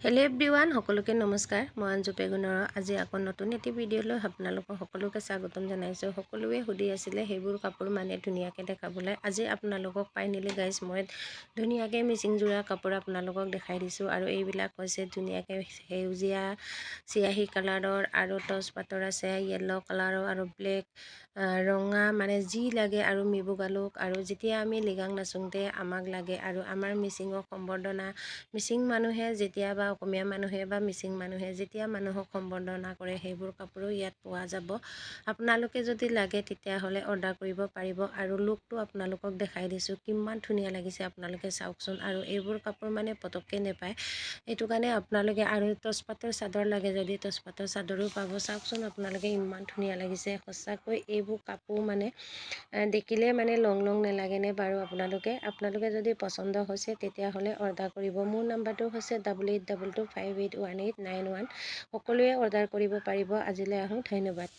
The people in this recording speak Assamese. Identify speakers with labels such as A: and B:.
A: হেল্ল' এভৰিৱান, সকলোকে নমস্কাৰ। মই অঞ্জু পেগুনৰ আজি আকৌ নতুন এটি ভিডিঅ' লৈ আপোনালোকক সকলোকে স্বাগতম জনাইছোঁ। সকলোৱে সুধি আছিলে সেইবোৰ কাপোৰ মানে ধুনীয়াকৈ দেখাবলৈ। আজি আপোনালোকক ফাইনেলি গাইজ মই ধুনীয়াকৈ মিচিং যোৰা কাপোৰ আপোনালোকক দেখাই দিছোঁ। আৰু এইবিলাক হৈছে ধুনীয়াকৈ সেউজীয়া চিয়াহী কালাৰৰ আৰু টচ পাতৰ আছে, য়েল্ল' কালাৰৰ আৰু ব্লেক ৰঙা, মানে যি লাগে আৰু মিবুগালুক। আৰু যেতিয়া আমি লিগাং নাচোঁতে আমাক লাগে আৰু আমাৰ মিচিঙক সম্বৰ্ধনা, মিচিং মানুহে যেতিয়া বা অসমীয়া মানুহে বা মিচিং মানুহে যেতিয়া মানুহক সম্বৰ্ধনা কৰে সেইবোৰ কাপোৰো ইয়াত পোৱা যাব। আপোনালোকে যদি লাগে তেতিয়াহ'লে অৰ্ডাৰ কৰিব পাৰিব। আৰু লুকটো আপোনালোকক দেখাই দিছোঁ, কিমান ধুনীয়া লাগিছে আপোনালোকে চাওকচোন। আৰু এইবোৰ কাপোৰ মানে পটককৈ নেপায়, এইটো কাৰণে আপোনালোকে আৰু টচপাতৰ চাদৰ লাগে যদি টচপাতৰ চাদৰো পাব। চাওকচোন আপোনালোকে ইমান ধুনীয়া লাগিছে সঁচাকৈ। এইবোৰ কাপোৰ মানে দেখিলে মানে লং নেলাগেনে বাৰু। আপোনালোকে যদি পচন্দ হৈছে তেতিয়াহ'লে অৰ্ডাৰ কৰিব। মোৰ নাম্বাৰটো হৈছে 8822581891। সকলোৱে অৰ্ডাৰ কৰিব পাৰিব। আজিলৈ আহোঁ, ধন্যবাদ।